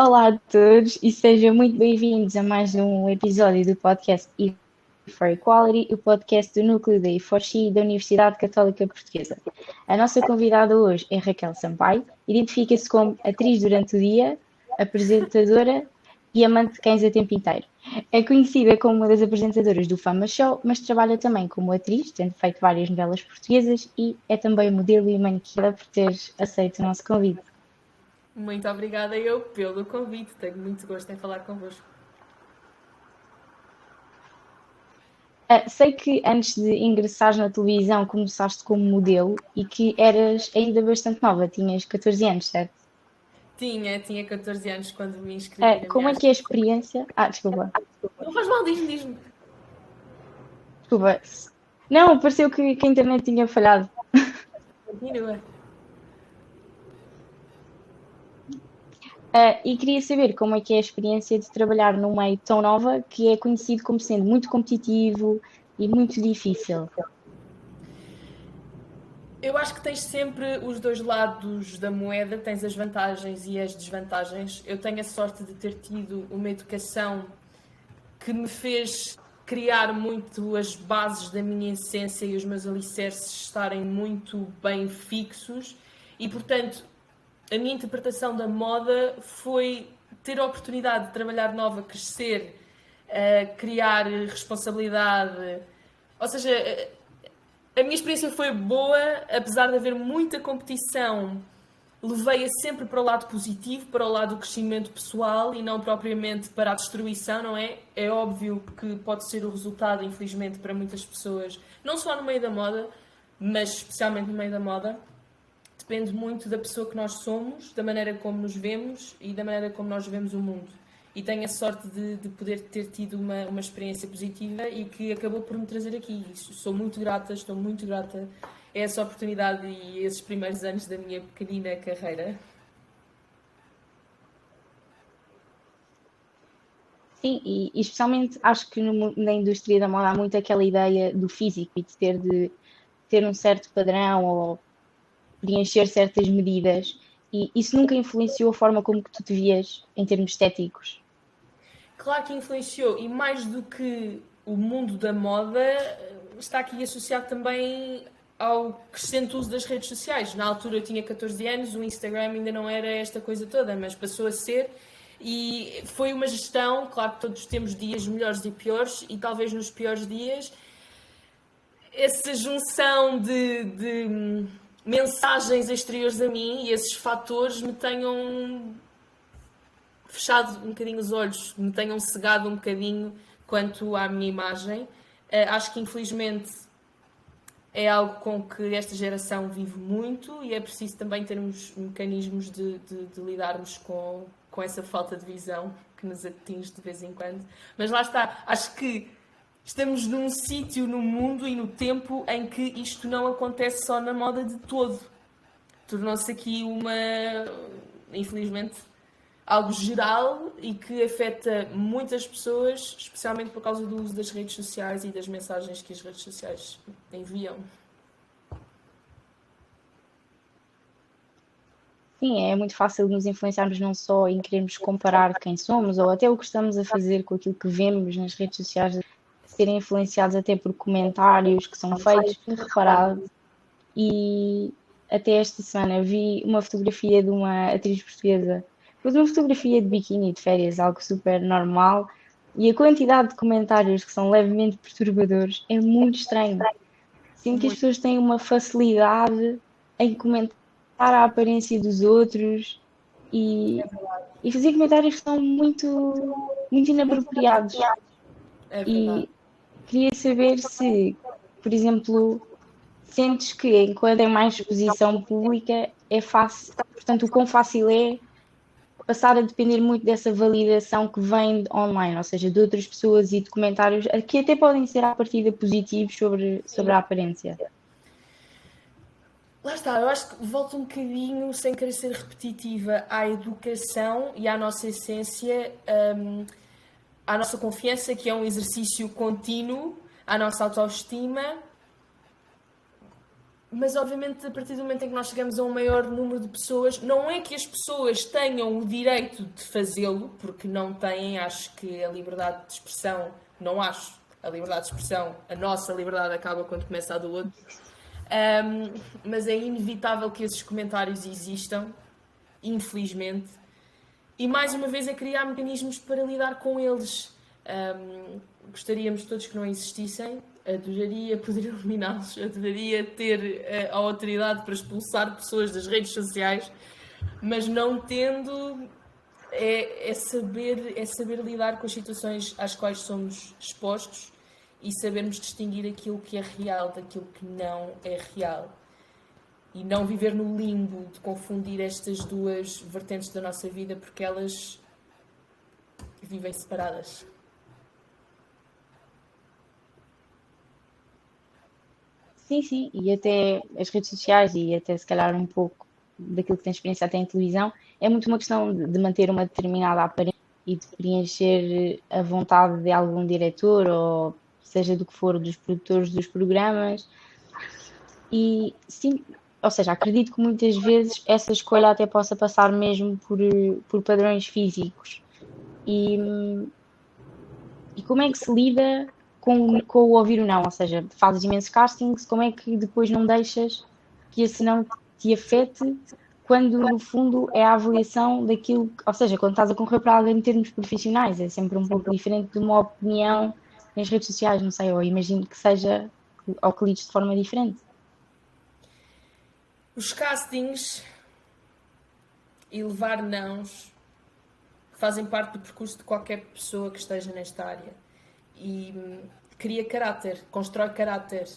Olá a todos e sejam muito bem-vindos a mais um episódio do podcast E for Equality, o podcast do Núcleo da E4C da Universidade Católica Portuguesa. A nossa convidada hoje é Raquel Sampaio, identifica-se como atriz durante o dia, apresentadora e amante de cães a tempo inteiro. É conhecida como uma das apresentadoras do Fama Show, mas trabalha também como atriz, tendo feito várias novelas portuguesas e é também modelo e manequim por ter aceito o nosso convite. Muito obrigada eu pelo convite, tenho muito gosto em falar convosco. Sei que antes de ingressares na televisão começaste como modelo e que eras ainda bastante nova, tinhas 14 anos, certo? Tinha 14 anos quando me inscrevi na Como minha é arte. que é a experiência? Desculpa. Não faz mal, diz-me. Desculpa. Não, pareceu que a internet tinha falhado. Continua. E queria saber como é que é a experiência de trabalhar num meio tão nova que é conhecido como sendo muito competitivo e muito difícil. Eu acho que tens sempre os dois lados da moeda, tens as vantagens e as desvantagens. Eu tenho a sorte de ter tido uma educação que me fez criar muito as bases da minha essência e os meus alicerces estarem muito bem fixos e, portanto, a minha interpretação da moda foi ter a oportunidade de trabalhar nova, crescer, criar responsabilidade. Ou seja, a minha experiência foi boa, apesar de haver muita competição. Levei-a sempre para o lado positivo, para o lado do crescimento pessoal e não propriamente para a destruição, não é? É óbvio que pode ser o resultado, infelizmente, para muitas pessoas, não só no meio da moda, mas especialmente no meio da moda. Depende muito da pessoa que nós somos, da maneira como nos vemos e da maneira como nós vemos o mundo. E tenho a sorte de poder ter tido uma experiência positiva e que acabou por me trazer aqui. Sou muito grata, estou muito grata a essa oportunidade e esses primeiros anos da minha pequenina carreira. Sim, e especialmente acho que na indústria da moda há muito aquela ideia do físico e de ter um certo padrão ou preencher certas medidas. E isso nunca influenciou a forma como que tu te vias em termos estéticos. Claro que influenciou, e mais do que o mundo da moda, está aqui associado também ao crescente uso das redes sociais. Na altura eu tinha 14 anos, o Instagram ainda não era esta coisa toda, mas passou a ser. E foi uma gestão, claro que todos temos dias melhores e piores, e talvez nos piores dias, essa junção de mensagens exteriores a mim e esses fatores me tenham fechado um bocadinho os olhos, me tenham cegado um bocadinho quanto à minha imagem. Acho que infelizmente é algo com que esta geração vive muito e é preciso também termos mecanismos de lidarmos com essa falta de visão que nos atinge de vez em quando. Mas lá está, acho que estamos num sítio no mundo e no tempo em que isto não acontece só na moda de todo. Tornou-se aqui infelizmente, algo geral e que afeta muitas pessoas, especialmente por causa do uso das redes sociais e das mensagens que as redes sociais enviam. Sim, é muito fácil nos influenciarmos não só em querermos comparar quem somos ou até o que estamos a fazer com aquilo que vemos nas redes sociais, serem influenciados até por comentários que são feitos sem reparar. E até esta semana vi uma fotografia de uma atriz portuguesa, mas uma fotografia de biquíni de férias, algo super normal, e a quantidade de comentários que são levemente perturbadores é muito estranho. Sinto que as pessoas têm uma facilidade em comentar a aparência dos outros e, e fazer comentários que são muito inapropriados. É verdade. E queria saber se, por exemplo, sentes que enquanto é mais exposição pública é fácil, portanto, o quão fácil é passar a depender muito dessa validação que vem online, ou seja, de outras pessoas e de comentários que até podem ser à partida positivos sobre a aparência. Lá está, eu acho que volta um bocadinho, sem querer ser repetitiva, à educação e à nossa essência, à nossa confiança, que é um exercício contínuo, à nossa autoestima. Mas obviamente a partir do momento em que nós chegamos a um maior número de pessoas, não é que as pessoas tenham o direito de fazê-lo, porque não têm. Acho que a liberdade de expressão, não acho, a liberdade de expressão, a nossa liberdade acaba quando começa a do outro. Mas é inevitável que esses comentários existam, infelizmente, e mais uma vez é criar mecanismos para lidar com eles. Gostaríamos todos que não existissem, adoraria poder eliminá-los, adoraria ter a autoridade para expulsar pessoas das redes sociais, mas não tendo, é saber lidar com as situações às quais somos expostos e sabermos distinguir aquilo que é real daquilo que não é real. E não viver no limbo de confundir estas duas vertentes da nossa vida, porque elas vivem separadas. Sim, e até as redes sociais e até se calhar um pouco daquilo que tem experiência até em televisão, é muito uma questão de manter uma determinada aparência e de preencher a vontade de algum diretor ou seja do que for, dos produtores dos programas. E sim, ou seja, acredito que muitas vezes essa escolha até possa passar mesmo por padrões físicos. E como é que se lida com o ouvir o não? Ou seja, fazes imensos castings, como é que depois não deixas que esse não te afete quando no fundo é a avaliação daquilo, ou seja, quando estás a concorrer para alguém em termos profissionais, é sempre um pouco diferente de uma opinião nas redes sociais, não sei, ou imagino que seja, ou que lides de forma diferente. Os castings e levar nãos fazem parte do percurso de qualquer pessoa que esteja nesta área. E cria caráter, constrói caráter.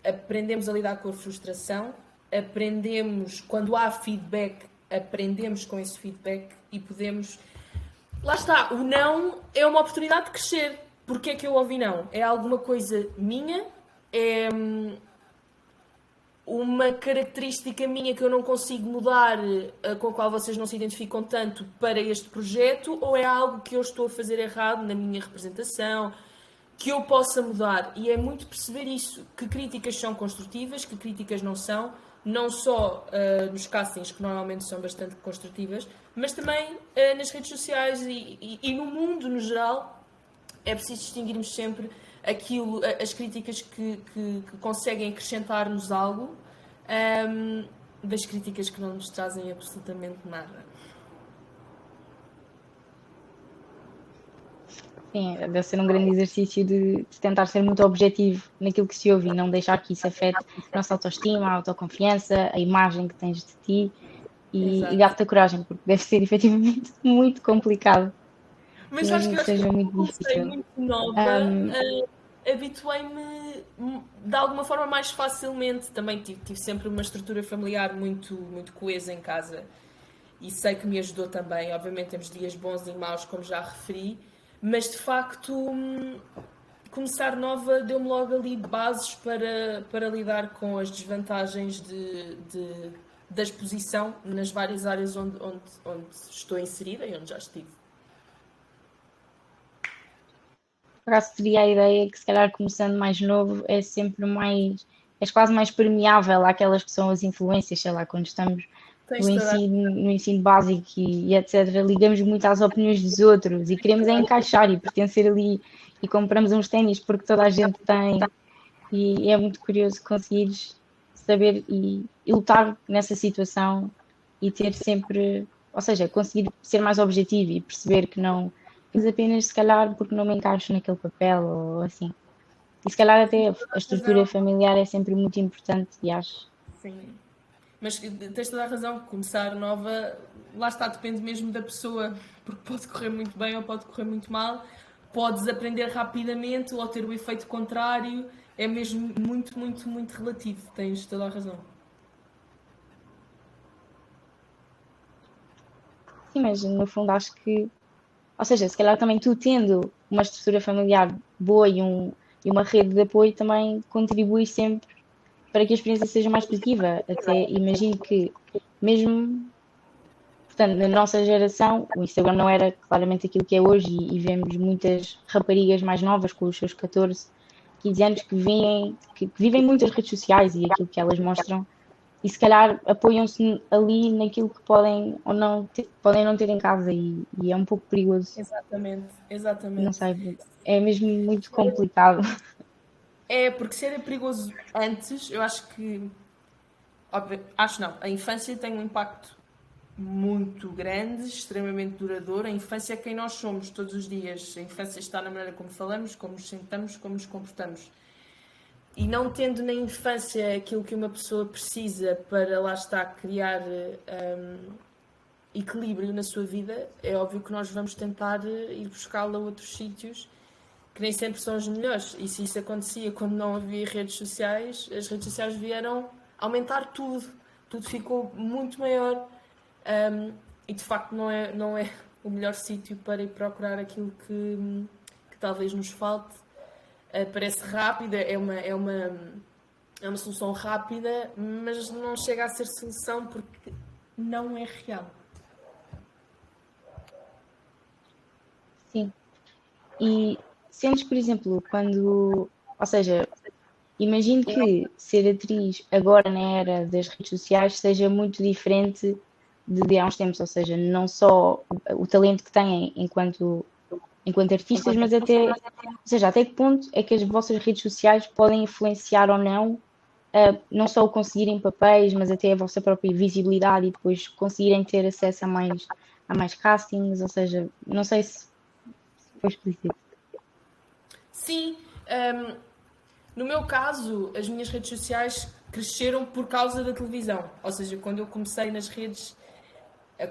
Aprendemos a lidar com a frustração, aprendemos, quando há feedback, aprendemos com esse feedback e podemos... Lá está, o não é uma oportunidade de crescer. Porquê é que eu ouvi não? É alguma coisa minha? É uma característica minha que eu não consigo mudar, com a qual vocês não se identificam tanto para este projeto, ou é algo que eu estou a fazer errado na minha representação, que eu possa mudar? E é muito perceber isso, que críticas são construtivas, que críticas não são, não só nos castings, que normalmente são bastante construtivas, mas também nas redes sociais e no mundo no geral. É preciso distinguirmos sempre as críticas que conseguem acrescentar-nos algo das críticas que não nos trazem absolutamente nada. Sim, deve ser um grande exercício de tentar ser muito objetivo naquilo que se ouve e não deixar que isso afete a nossa autoestima, a autoconfiança, a imagem que tens de ti e dar-te a coragem, porque deve ser efetivamente muito complicado. Mas acho que seja muito difícil. Muito nova, habituei-me de alguma forma mais facilmente. Também tive sempre uma estrutura familiar muito, muito coesa em casa e sei que me ajudou também. Obviamente temos dias bons e maus, como já referi, mas de facto começar nova deu-me logo ali bases para lidar com as desvantagens da exposição nas várias áreas onde estou inserida e onde já estive. Por acaso teria a ideia que se calhar começando mais novo é sempre mais, és quase mais permeável àquelas que são as influências, sei lá, quando estamos no ensino básico e etc, ligamos muito às opiniões dos outros e queremos encaixar e pertencer ali e compramos uns ténis porque toda a gente tem e é muito curioso conseguires saber e lutar nessa situação e ter sempre, ou seja, conseguir ser mais objetivo e perceber que não apenas se calhar porque não me encaixo naquele papel ou assim. E se calhar até a estrutura familiar é sempre muito importante e acho. Sim. Mas tens toda a razão, começar nova, lá está, depende mesmo da pessoa, porque pode correr muito bem ou pode correr muito mal, podes aprender rapidamente ou ter o efeito contrário, é mesmo muito, muito, muito relativo, tens toda a razão. Sim, mas no fundo acho que, ou seja, se calhar também tu tendo uma estrutura familiar boa e uma rede de apoio também contribui sempre para que a experiência seja mais positiva. Até imagino que mesmo, portanto, na nossa geração, o Instagram não era claramente aquilo que é hoje e vemos muitas raparigas mais novas com os seus 14 15 anos que vivem muitas redes sociais e aquilo que elas mostram, e se calhar apoiam-se ali naquilo que podem não ter em casa, e é um pouco perigoso. Exatamente, Não exatamente. sei, é mesmo muito complicado. É, porque ser é perigoso antes, eu acho que. Óbvio, acho não. A infância tem um impacto muito grande, extremamente duradouro. A infância é quem nós somos todos os dias. A infância está na maneira como falamos, como nos sentamos, como nos comportamos. E não tendo na infância aquilo que uma pessoa precisa para lá estar criar equilíbrio na sua vida, é óbvio que nós vamos tentar ir buscá-la a outros sítios que nem sempre são os melhores. E se isso acontecia quando não havia redes sociais, as redes sociais vieram aumentar tudo. Tudo ficou muito maior. E de facto não é o melhor sítio para ir procurar aquilo que talvez nos falte. Parece rápida, é uma solução rápida, mas não chega a ser solução porque não é real. Sim. E sentes, por exemplo, ou seja, imagino que ser atriz agora na era das redes sociais seja muito diferente de há uns tempos, ou seja, não só o talento que têm enquanto artistas, mas até, ou seja, até que ponto é que as vossas redes sociais podem influenciar ou não, não só o conseguirem papéis, mas até a vossa própria visibilidade e depois conseguirem ter acesso a mais castings, ou seja, não sei se foi explícito. Sim, no meu caso, as minhas redes sociais cresceram por causa da televisão. Ou seja, quando eu comecei nas redes,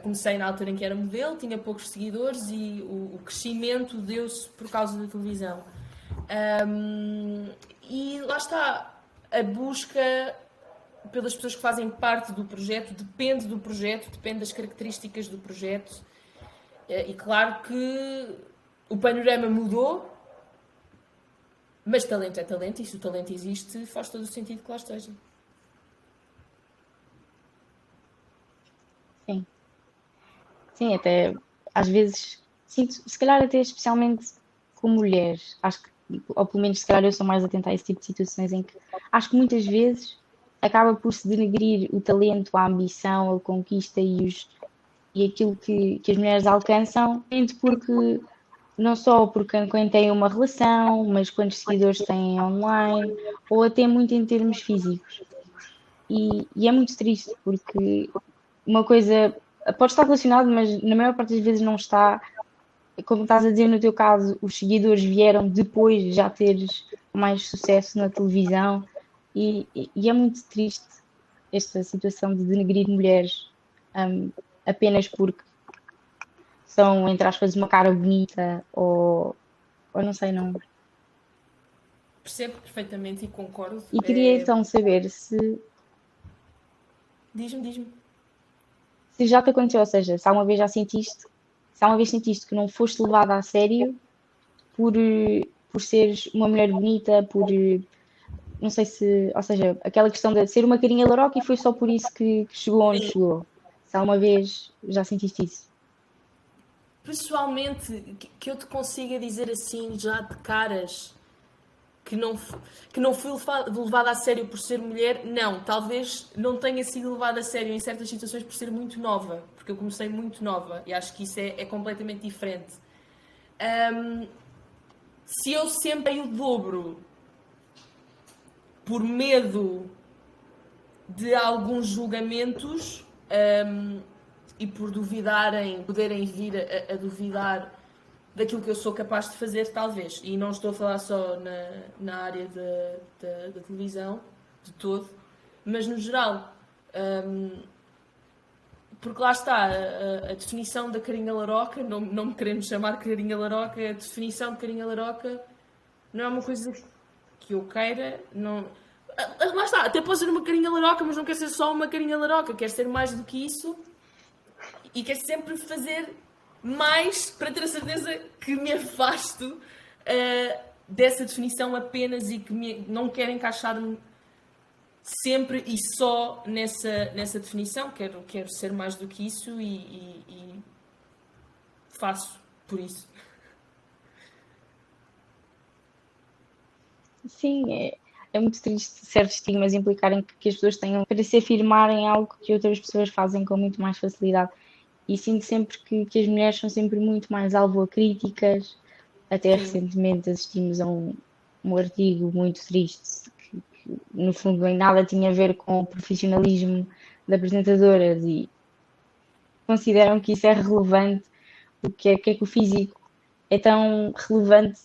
comecei na altura em que era modelo, tinha poucos seguidores e o crescimento deu-se por causa da televisão. E lá está, a busca pelas pessoas que fazem parte do projeto depende do projeto, depende das características do projeto. E claro que o panorama mudou, mas talento é talento, e se o talento existe, faz todo o sentido que lá esteja. Sim. Sim, até às vezes sinto, se calhar até especialmente com mulheres, acho que, ou pelo menos se calhar eu sou mais atenta a esse tipo de situações em que acho que muitas vezes acaba por se denegrir o talento, a ambição, a conquista e aquilo que as mulheres alcançam, muito porque não só porque quem tem uma relação, mas quantos seguidores têm online, ou até muito em termos físicos. E é muito triste porque uma coisa pode estar relacionado, mas na maior parte das vezes não está. Como estás a dizer no teu caso, os seguidores vieram depois de já teres mais sucesso na televisão, e é muito triste esta situação de denegrir mulheres, hum, apenas porque são, entre aspas, uma cara bonita, ou não sei, não. Percebo perfeitamente e concordo. E queria então saber Diz-me. se já te aconteceu, ou seja, se há uma vez sentiste que não foste levada a sério por seres uma mulher bonita, não sei se, ou seja, aquela questão de ser uma carinha laroca e foi só por isso que chegou onde chegou. Se alguma vez já sentiste isso? Pessoalmente, que eu te consiga dizer assim, já de caras, que não fui levada a sério por ser mulher, não. Talvez não tenha sido levada a sério em certas situações por ser muito nova, porque eu comecei muito nova e acho que isso é completamente diferente. Se eu sempre dei o dobro por medo de alguns julgamentos e por poderem vir a duvidar daquilo que eu sou capaz de fazer, talvez. E não estou a falar só na área da televisão, de todo, mas no geral. Porque lá está, a definição da carinha laroca, não me queremos chamar carinha laroca, a definição de carinha laroca não é uma coisa que eu queira, não. Lá está, até pode ser uma carinha laroca, mas não quer ser só uma carinha laroca, quer ser mais do que isso e quer sempre fazer mais para ter a certeza que me afasto dessa definição apenas e que não quero encaixar-me sempre e só nessa definição. Quero ser mais do que isso e faço por isso. Sim, é muito triste certos estigmas implicarem que as pessoas tenham para se afirmarem em algo que outras pessoas fazem com muito mais facilidade. E sinto sempre que as mulheres são sempre muito mais alvo a críticas. Até Sim, recentemente assistimos a um artigo muito triste que, no fundo, em nada tinha a ver com o profissionalismo da apresentadora e consideram que isso é relevante, porque é que o físico é tão relevante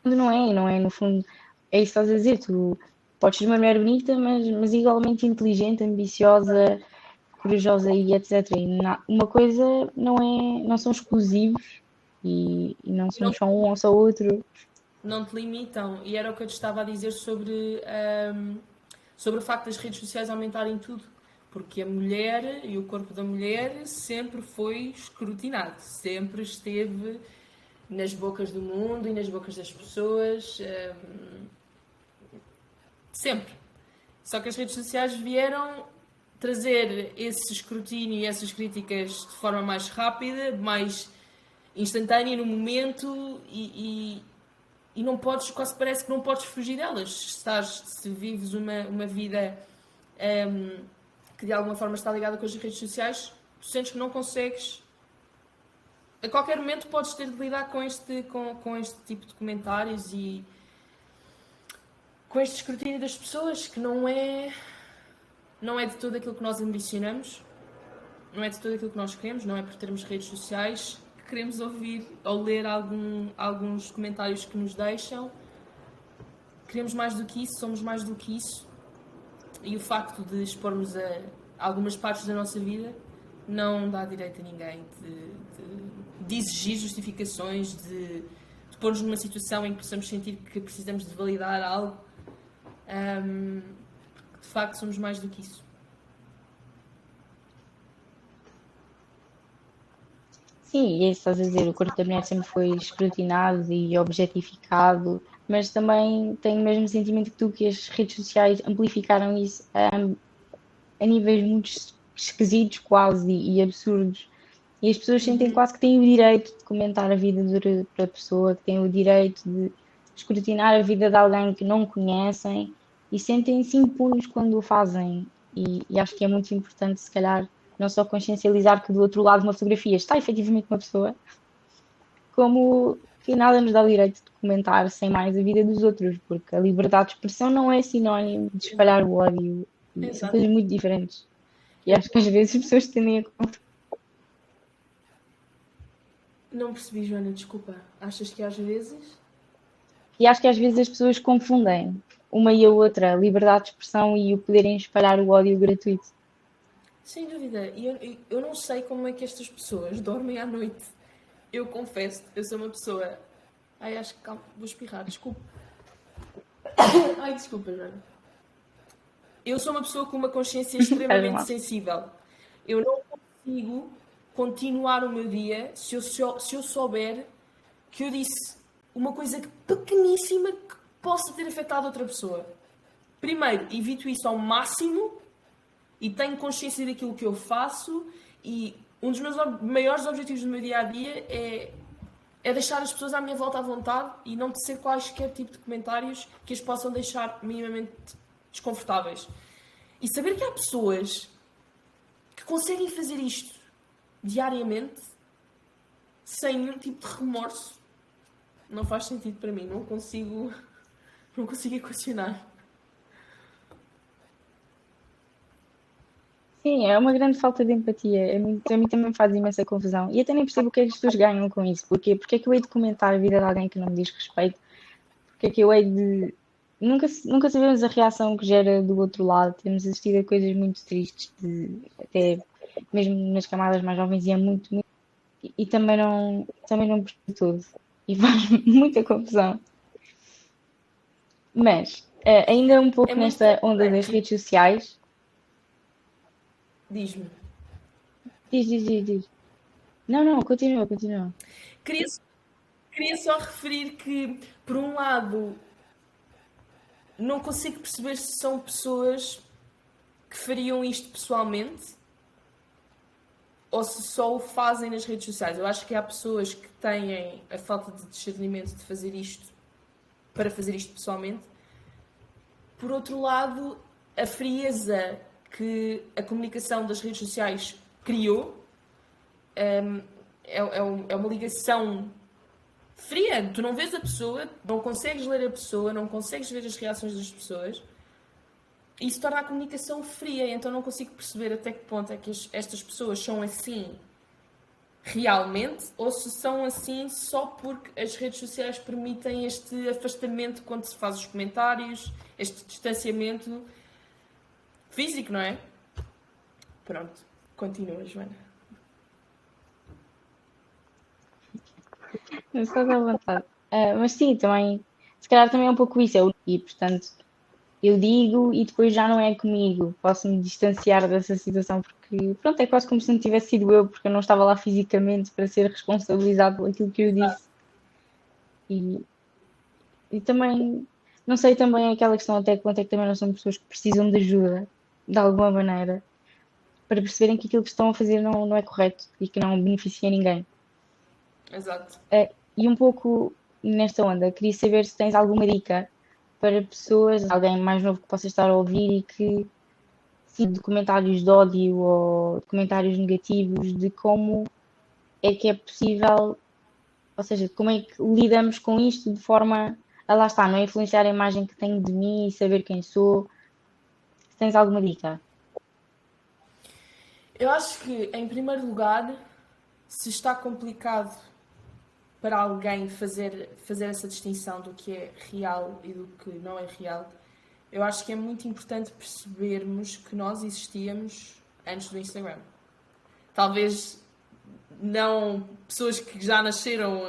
quando não é, no fundo, é isso que estás a dizer, tu podes ser uma mulher bonita, mas igualmente inteligente, ambiciosa, corajosa e etc. Uma coisa não são exclusivos e não não, somos só um ou só outro. não te limitam. E era o que eu te estava a dizer sobre o facto das redes sociais aumentarem tudo. Porque a mulher e o corpo da mulher sempre foi escrutinado, sempre esteve nas bocas do mundo e nas bocas das pessoas, sempre. Só que as redes sociais vieram trazer esse escrutínio e essas críticas de forma mais rápida, mais instantânea no momento e não podes, quase parece que não podes fugir delas. Se vives uma vida que de alguma forma está ligada com as redes sociais, tu sentes que não consegues. A qualquer momento podes ter de lidar com este tipo de comentários e com este escrutínio das pessoas que não é de tudo aquilo que nós ambicionamos, não é de tudo aquilo que nós queremos, não é por termos redes sociais que queremos ouvir ou ler alguns comentários que nos deixam. Queremos mais do que isso, somos mais do que isso. E o facto de expormos a algumas partes da nossa vida não dá direito a ninguém de exigir justificações, de pôr-nos numa situação em que possamos sentir que precisamos de validar algo. De facto, somos mais do que isso. Sim, e é isso que estás a dizer, o corpo da mulher sempre foi escrutinado e objetificado, mas também tenho o mesmo sentimento que tu, que as redes sociais amplificaram isso a níveis muito esquisitos quase e absurdos. E as pessoas sentem quase que têm o direito de comentar a vida de outra pessoa, que têm o direito de escrutinar a vida de alguém que não conhecem e sentem-se impunes quando o fazem. E acho que é muito importante, se calhar, não só consciencializar que do outro lado de uma fotografia está efetivamente uma pessoa, como que nada nos dá o direito de comentar sem mais a vida dos outros, porque a liberdade de expressão não é sinónimo de espalhar o ódio. E são Exato. coisas muito diferentes. E Eu acho que às vezes as pessoas tendem a. não percebi, Joana, desculpa. Achas que às vezes? E acho que às vezes as pessoas confundem uma e a outra, a liberdade de expressão e o poderem espalhar o ódio gratuito. Sem dúvida. E eu não sei como é que estas pessoas dormem à noite. Eu confesso, eu sou uma pessoa. Ai, acho que. Calma, vou espirrar, desculpa. Ai, desculpa, Joana. Eu sou uma pessoa com uma consciência Faz extremamente mal. sensível. Eu não consigo continuar o meu dia se eu souber que eu disse uma coisa pequeníssima que possa ter afetado outra pessoa. Primeiro, evito isso ao máximo e tenho consciência daquilo que eu faço e um dos meus maiores objetivos do meu dia-a-dia é deixar as pessoas à minha volta à vontade e não tecer quaisquer tipo de comentários que as possam deixar minimamente desconfortáveis. E saber que há pessoas que conseguem fazer isto diariamente sem nenhum tipo de remorso não faz sentido para mim. Não consigo equacionar. Sim, é uma grande falta de empatia. A mim também faz imensa confusão. E até nem percebo o que é que as pessoas ganham com isso. Porquê? Porque é que eu hei de comentar a vida de alguém que não me diz respeito? Porque é que eu hei de. Nunca sabemos a reação que gera do outro lado. Temos assistido a coisas muito tristes, até mesmo nas camadas mais jovens, e é muito. E também não percebo tudo. E faz muita confusão. Mas, ainda um É pouco muito nesta onda das preocupante. redes sociais. Diz-me. Diz. Não, continua. Queria, queria só referir que, por um lado, não consigo perceber se são pessoas que fariam isto pessoalmente ou se só o fazem nas redes sociais. Eu acho que há pessoas que têm a falta de discernimento de fazer isto para fazer isto pessoalmente. Por outro lado, a frieza que a comunicação das redes sociais criou é uma ligação fria. Tu não vês a pessoa, não consegues ler a pessoa, não consegues ver as reações das pessoas. E isso torna a comunicação fria. Então não consigo perceber até que ponto é que estas pessoas são assim realmente ou se são assim só porque as redes sociais permitem este afastamento quando se faz os comentários, este distanciamento físico, não é? Pronto, continua, Joana. Não estás à vontade. Mas sim, também, se calhar também é um pouco isso. E, portanto, eu digo e depois já não é comigo. Posso-me distanciar dessa situação porque, pronto, é quase como se não tivesse sido eu, porque eu não estava lá fisicamente para ser responsabilizado por aquilo que eu disse. E também, não sei também aquela questão até que ponto é que também não são pessoas que precisam de ajuda, de alguma maneira, para perceberem que aquilo que estão a fazer não é correto e que não beneficia ninguém. Exato. E um pouco nesta onda, queria saber se tens alguma dica para pessoas, alguém mais novo que possa estar a ouvir e que sim, de comentários de ódio ou de comentários negativos, de como é que é possível, ou seja, como é que lidamos com isto de forma a lá está, não influenciar a imagem que tenho de mim e saber quem sou. Se tens alguma dica? Eu acho que, em primeiro lugar, se está complicado para alguém fazer essa distinção do que é real e do que não é real, eu acho que é muito importante percebermos que nós existíamos antes do Instagram. Talvez não pessoas que já nasceram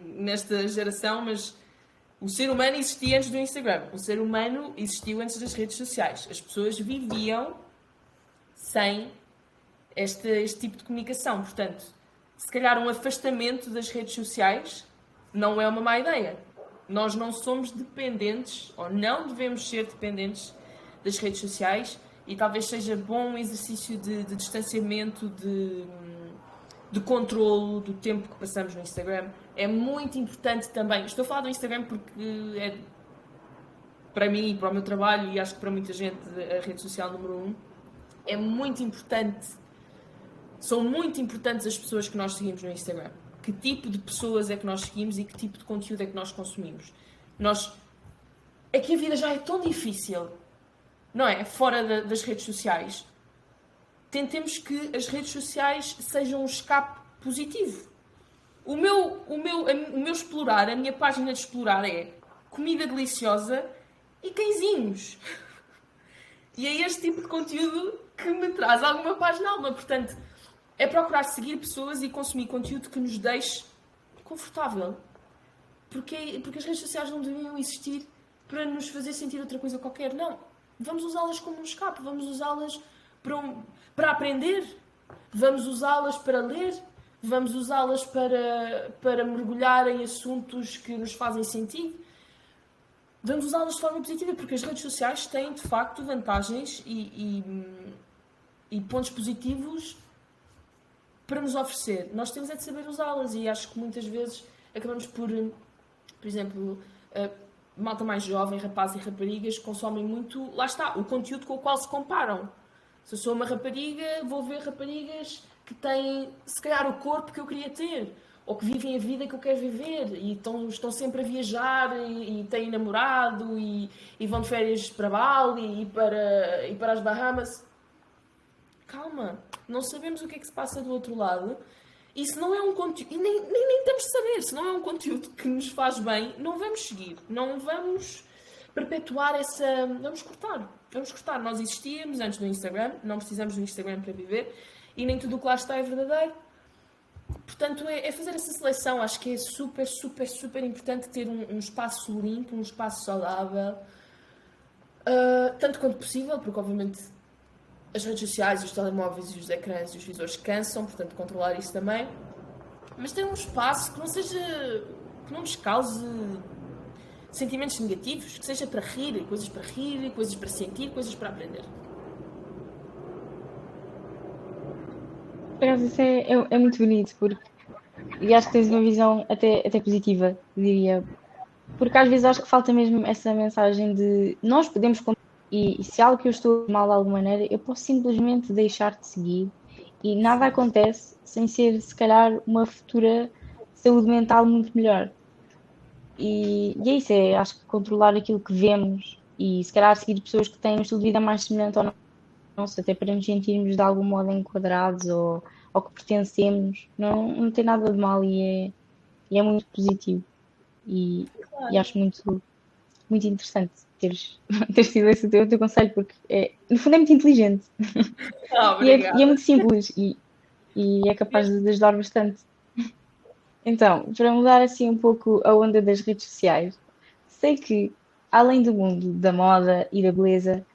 nesta geração, mas o ser humano existia antes do Instagram. O ser humano existiu antes das redes sociais. As pessoas viviam sem este tipo de comunicação. Portanto, se calhar um afastamento das redes sociais não é uma má ideia. Nós não somos dependentes, ou não devemos ser dependentes das redes sociais, e talvez seja bom um exercício de distanciamento, de controlo do tempo que passamos no Instagram. É muito importante também, estou a falar do Instagram porque é, para mim e para o meu trabalho, e acho que para muita gente, a rede social número 1, é muito importante. São muito importantes as pessoas que nós seguimos no Instagram. Que tipo de pessoas é que nós seguimos e que tipo de conteúdo é que nós consumimos. É que a vida já é tão difícil, não é? Fora das redes sociais. Tentemos que as redes sociais sejam um escape positivo. O meu explorar, a minha página de explorar é comida deliciosa e cãezinhos. E é este tipo de conteúdo que me traz alguma paz na alma. Portanto, é procurar seguir pessoas e consumir conteúdo que nos deixe confortável. Porque as redes sociais não deviam existir para nos fazer sentir outra coisa qualquer. Não. Vamos usá-las como um escape. Vamos usá-las para aprender. Vamos usá-las para ler. Vamos usá-las para mergulhar em assuntos que nos fazem sentido. Vamos usá-las de forma positiva, porque as redes sociais têm, de facto, vantagens e pontos positivos para nos oferecer. Nós temos é de saber usá-las, e acho que muitas vezes acabamos por exemplo, malta mais jovem, rapazes e raparigas, consomem muito, lá está, o conteúdo com o qual se comparam. Se eu sou uma rapariga, vou ver raparigas que têm, se calhar, o corpo que eu queria ter, ou que vivem a vida que eu quero viver, e estão sempre a viajar, e têm namorado, e vão de férias para Bali, e para as Bahamas. Calma, não sabemos o que é que se passa do outro lado, e se não é um conteúdo, e nem temos de saber, se não é um conteúdo que nos faz bem, não vamos seguir, não vamos perpetuar essa... Vamos cortar. Nós existíamos antes do Instagram, não precisamos do Instagram para viver, e nem tudo o que lá está é verdadeiro. Portanto, é fazer essa seleção. Acho que é super, super, super importante ter um espaço limpo, um espaço saudável, tanto quanto possível, porque obviamente as redes sociais, os telemóveis e os ecrãs e os visores cansam, portanto controlar isso também. Mas ter um espaço que não seja... que não nos cause sentimentos negativos, que seja para rir, coisas para sentir, coisas para aprender. Isso é muito bonito, porque e acho que tens uma visão até positiva, diria, porque às vezes acho que falta mesmo essa mensagem de nós podemos e se algo que eu estou mal de alguma maneira, eu posso simplesmente deixar de seguir e nada acontece sem ser, se calhar, uma futura saúde mental muito melhor. E é isso, acho que controlar aquilo que vemos e se calhar seguir pessoas que têm um estilo de vida mais semelhante ao nosso, até para nos sentirmos de algum modo enquadrados ou que pertencemos, não tem nada de mal e é muito positivo. E acho muito, muito interessante ter sido esse o teu conselho, porque no fundo é muito inteligente e é muito simples e é capaz de ajudar bastante. Então, para mudar assim um pouco a onda das redes sociais, sei que, além do mundo da moda e da beleza,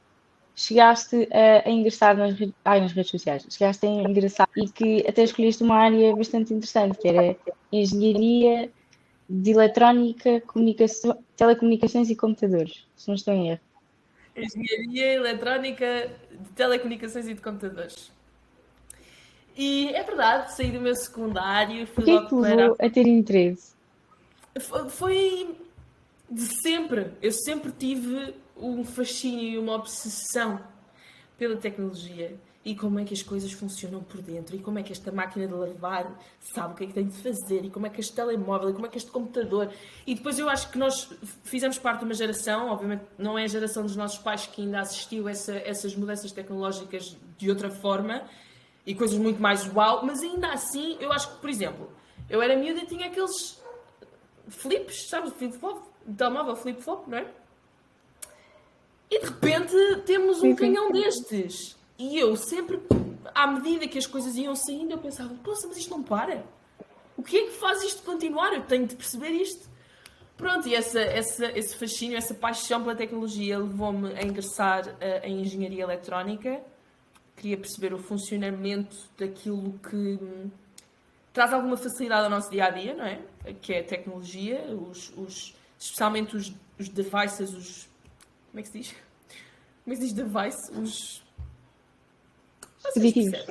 chegaste a ingressar nas redes sociais, chegaste a ingressar e que até escolheste uma área bastante interessante, que era engenharia de eletrónica, telecomunicações e computadores, se não estou em erro. Engenharia eletrónica de telecomunicações e de computadores. E é verdade, saí do meu secundário, fui O que é logo que te levou a ter interesse? Foi de sempre. Eu sempre tive um fascínio e uma obsessão pela tecnologia e como é que as coisas funcionam por dentro e como é que esta máquina de lavar sabe o que é que tem de fazer e como é que este telemóvel e como é que este computador. E depois eu acho que nós fizemos parte de uma geração, obviamente não é a geração dos nossos pais que ainda assistiu a essas mudanças tecnológicas de outra forma e coisas muito mais uau, mas ainda assim eu acho que, por exemplo, eu era miúda e tinha aqueles flips, sabes, flip-flop, telemóvel flip-flop, não é? E de repente temos um canhão destes. E eu sempre, à medida que as coisas iam saindo, eu pensava, poxa, mas isto não para. O que é que faz isto continuar? Eu tenho de perceber isto. Pronto, e esse fascínio, essa paixão pela tecnologia levou-me a ingressar em engenharia eletrónica. Queria perceber o funcionamento daquilo que traz alguma facilidade ao nosso dia-a-dia, não é? Que é a tecnologia, especialmente os devices, como é que se diz? Como é que se diz device? Dispositivos.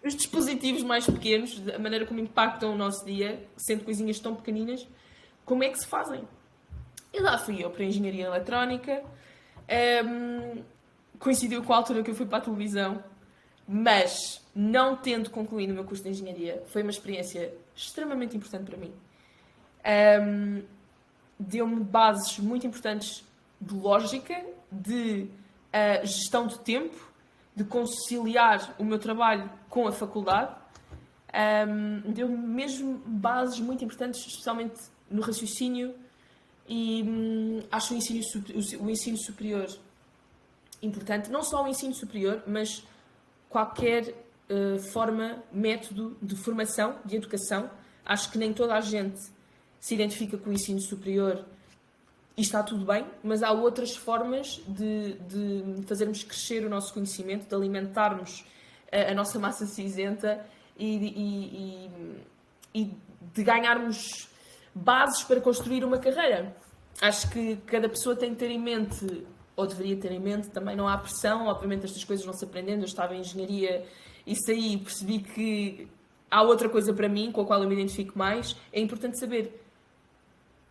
Os dispositivos mais pequenos, a maneira como impactam o nosso dia, sendo coisinhas tão pequeninas, como é que se fazem? E lá fui eu para a engenharia eletrónica. Coincidiu com a altura que eu fui para a televisão, mas não tendo concluído o meu curso de engenharia, foi uma experiência extremamente importante para mim. Deu-me bases muito importantes de lógica, de gestão de tempo, de conciliar o meu trabalho com a faculdade. Deu-me mesmo bases muito importantes, especialmente no raciocínio, e acho o ensino superior importante. Não só o ensino superior, mas qualquer método de formação, de educação. Acho que nem toda a gente se identifica com o ensino superior e está tudo bem, mas há outras formas de fazermos crescer o nosso conhecimento, de alimentarmos a nossa massa cinzenta e de ganharmos bases para construir uma carreira. Acho que cada pessoa tem que ter em mente, ou deveria ter em mente, também não há pressão, obviamente estas coisas vão-se aprendendo. Eu estava em engenharia e saí e percebi que há outra coisa para mim, com a qual eu me identifico mais. É importante saber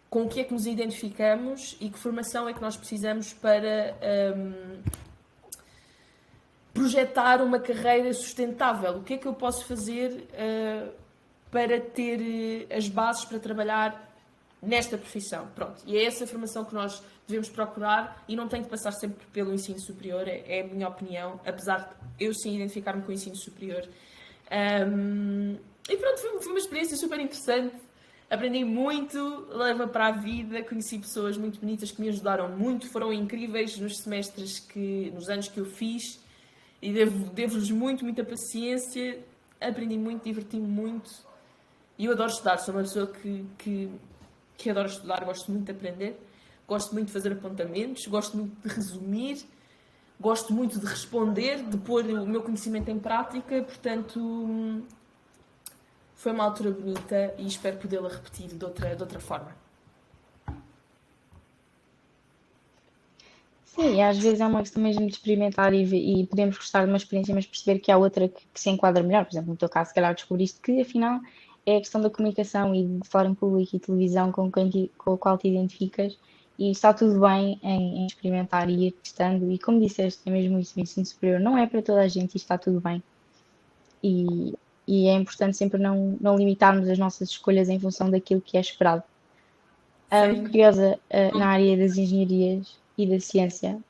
com o que é que nos identificamos e que formação é que nós precisamos para projetar uma carreira sustentável. O que é que eu posso fazer para ter as bases para trabalhar nesta profissão? Pronto. E é essa formação que nós devemos procurar e não tem de passar sempre pelo ensino superior, é a minha opinião, apesar de eu sim identificar-me com o ensino superior. E pronto, foi uma experiência super interessante. Aprendi muito, leva para a vida, conheci pessoas muito bonitas que me ajudaram muito, foram incríveis nos nos anos que eu fiz e devo-lhes muita paciência, aprendi muito, diverti-me muito e eu adoro estudar, sou uma pessoa que adoro estudar, gosto muito de aprender, gosto muito de fazer apontamentos, gosto muito de resumir, gosto muito de responder, de pôr o meu conhecimento em prática, portanto foi uma altura bonita e espero podê-la repetir de outra forma. Sim, às vezes é uma questão mesmo de experimentar e podemos gostar de uma experiência, mas perceber que há outra que se enquadra melhor. Por exemplo, no teu caso, se calhar descobriste que afinal é a questão da comunicação e de falar em público e televisão com a qual te identificas. E está tudo bem em experimentar e ir testando. E como disseste, é mesmo isso, o ensino superior não é para toda a gente e está tudo bem. E, e é importante sempre não limitarmos as nossas escolhas em função daquilo que é esperado. Muito Sim. curiosa na área das engenharias e da ciência,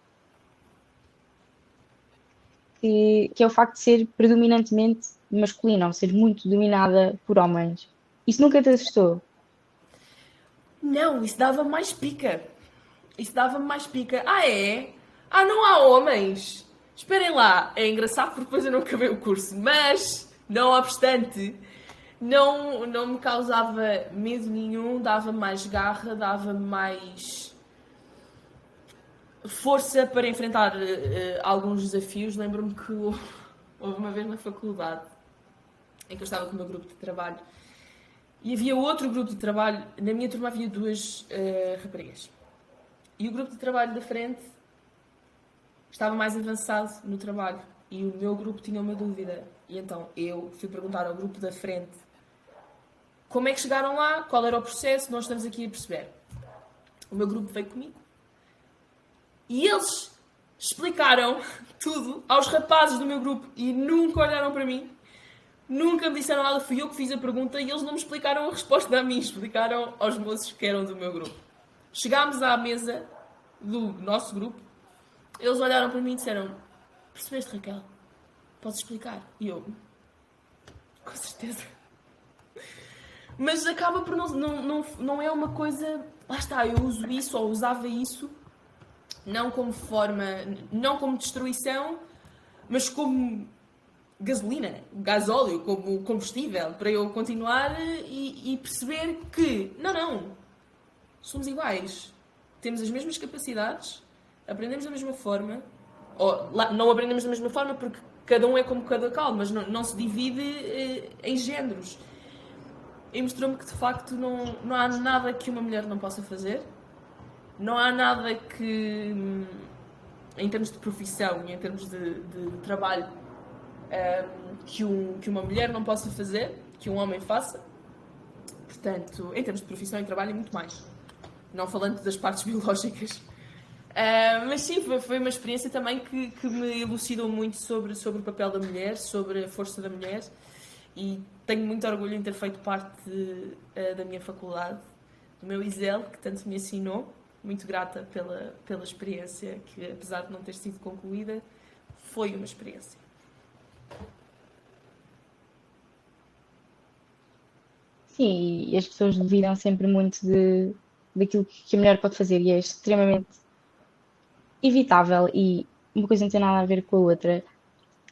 que é o facto de ser predominantemente masculina, ou ser muito dominada por homens. Isso nunca te assustou? Não, isso dava mais pica. Isso dava-me mais pica. Ah, é? Ah, não há homens? Esperem lá. É engraçado porque depois eu não acabei o curso. Mas, não obstante, não me causava medo nenhum. Dava mais garra, dava mais força para enfrentar alguns desafios. Lembro-me que houve uma vez na faculdade em que eu estava com o meu grupo de trabalho e havia outro grupo de trabalho. Na minha turma havia duas raparigas. E o grupo de trabalho da frente estava mais avançado no trabalho. E o meu grupo tinha uma dúvida. E então eu fui perguntar ao grupo da frente como é que chegaram lá, qual era o processo, nós estamos aqui a perceber. O meu grupo veio comigo. E eles explicaram tudo aos rapazes do meu grupo e nunca olharam para mim. Nunca me disseram nada, fui eu que fiz a pergunta e eles não me explicaram a resposta a mim, explicaram aos moços que eram do meu grupo. Chegámos à mesa do nosso grupo, eles olharam para mim e disseram: percebeste, Raquel? Podes explicar? E eu: com certeza. Mas acaba por não é uma coisa. Lá está, eu uso isso ou usava isso não como forma, não como destruição, mas como gasolina, gasóleo, como combustível para eu continuar e perceber que não, somos iguais, temos as mesmas capacidades, aprendemos da mesma forma, ou não aprendemos da mesma forma porque cada um é como cada cal, mas não se divide em géneros. E mostrou-me que de facto não há nada que uma mulher não possa fazer, não há nada que, em termos de profissão e em termos de trabalho, que uma mulher não possa fazer, que um homem faça. Portanto, em termos de profissão e trabalho, é muito mais. Não falando das partes biológicas. Mas sim, foi uma experiência também que me elucidou muito sobre o papel da mulher, sobre a força da mulher. E tenho muito orgulho em ter feito parte da minha faculdade, do meu ISEL, que tanto me ensinou. Muito grata pela experiência, que apesar de não ter sido concluída, foi uma experiência. Sim, e as pessoas duvidam sempre muito daquilo que a mulher pode fazer e é extremamente evitável e uma coisa não tem nada a ver com a outra.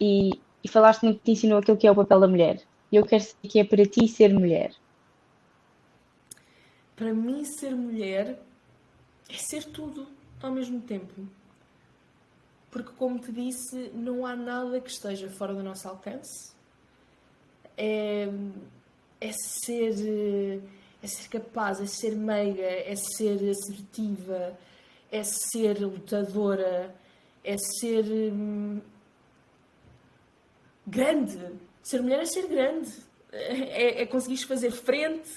E falaste muito que te ensinou aquilo que é o papel da mulher. E eu quero saber que é para ti ser mulher. Para mim, ser mulher é ser tudo ao mesmo tempo. Porque, como te disse, não há nada que esteja fora do nosso alcance. É ser capaz, é ser meiga, é ser assertiva, é ser lutadora, é ser grande. Ser mulher é ser grande. É conseguires fazer frente,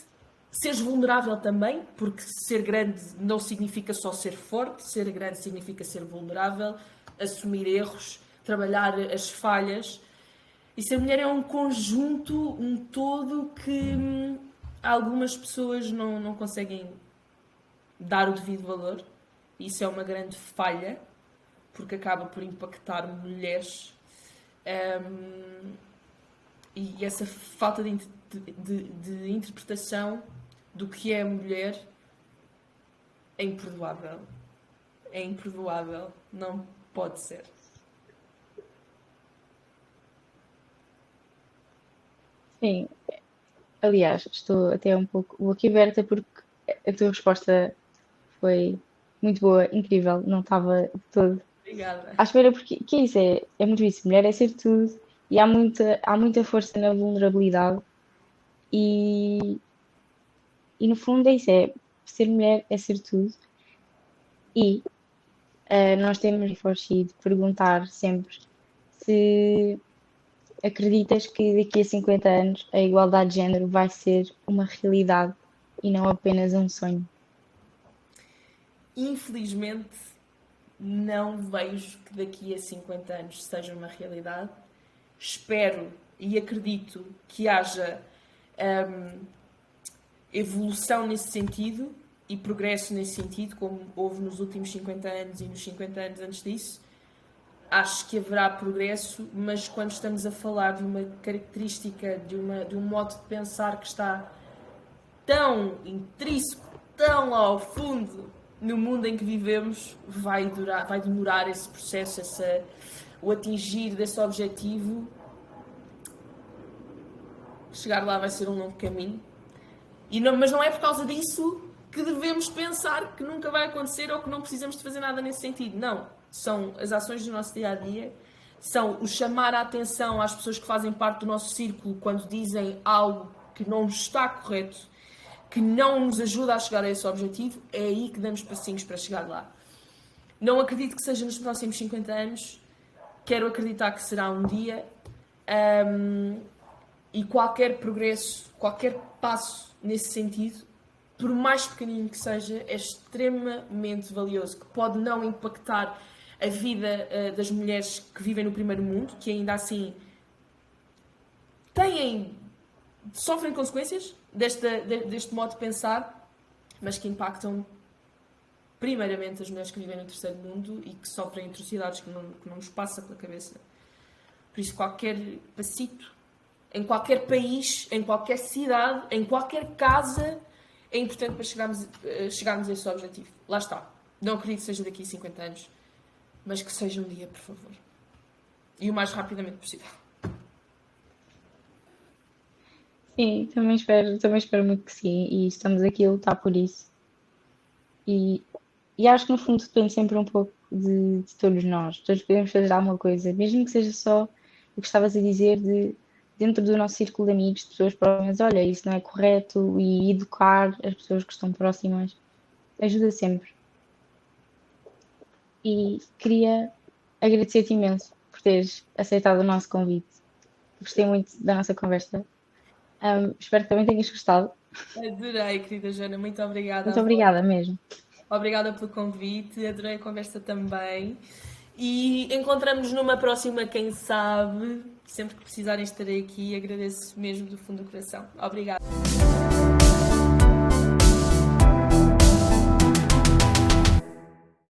seres vulnerável também, porque ser grande não significa só ser forte, ser grande significa ser vulnerável, assumir erros, trabalhar as falhas. E ser mulher é um conjunto, um todo que algumas pessoas não conseguem dar o devido valor. Isso é uma grande falha, porque acaba por impactar mulheres. E essa falta de interpretação do que é a mulher é imperdoável. É imperdoável. Não pode ser. Sim, aliás, estou até um pouco boquiaberta porque a tua resposta foi muito boa, incrível, não estava de todo Obrigada. à espera, porque que é isso? É muito isso, mulher é ser tudo e há muita força na vulnerabilidade e, e no fundo é isso, ser mulher é ser tudo e nós temos de perguntar sempre se acreditas que daqui a 50 anos a igualdade de género vai ser uma realidade e não apenas um sonho? Infelizmente, não vejo que daqui a 50 anos seja uma realidade. Espero e acredito que haja evolução nesse sentido e progresso nesse sentido, como houve nos últimos 50 anos e nos 50 anos antes disso. Acho que haverá progresso, mas quando estamos a falar de uma característica, de um modo de pensar que está tão intrínseco, tão lá ao fundo no mundo em que vivemos, vai demorar esse processo, o atingir desse objetivo. Chegar lá vai ser um longo caminho. Mas não é por causa disso que devemos pensar que nunca vai acontecer ou que não precisamos de fazer nada nesse sentido. Não. São as ações do nosso dia-a-dia, são o chamar a atenção às pessoas que fazem parte do nosso círculo quando dizem algo que não está correto, que não nos ajuda a chegar a esse objetivo. É aí que damos passinhos para chegar lá. Não acredito que seja nos próximos 50 anos, quero acreditar que será um dia, e qualquer progresso, qualquer passo nesse sentido, por mais pequenino que seja, é extremamente valioso, que pode não impactar a vida das mulheres que vivem no primeiro mundo, que ainda assim sofrem consequências deste modo de pensar, mas que impactam primeiramente as mulheres que vivem no terceiro mundo e que sofrem atrocidades que não nos passa pela cabeça. Por isso, qualquer passito, em qualquer país, em qualquer cidade, em qualquer casa, é importante para chegarmos a esse objetivo. Lá está. Não acredito que seja daqui a 50 anos, mas que seja um dia, por favor. E o mais rapidamente possível. Sim, também espero muito que sim, e estamos aqui a lutar por isso. E acho que no fundo depende sempre um pouco de todos nós. Todos podemos fazer alguma coisa, mesmo que seja só o que estavas a dizer de dentro do nosso círculo de amigos, de pessoas próximas, olha, isso não é correto, e educar as pessoas que estão próximas ajuda sempre. E queria agradecer-te imenso por teres aceitado o nosso convite. Gostei muito da nossa conversa. Espero que também tenhas gostado. Adorei, querida Joana, muito obrigada. Muito obrigada mesmo. Obrigada pelo convite, adorei a conversa também. E encontramos numa próxima, quem sabe. Sempre que precisarem estarei aqui, agradeço mesmo do fundo do coração. Obrigada.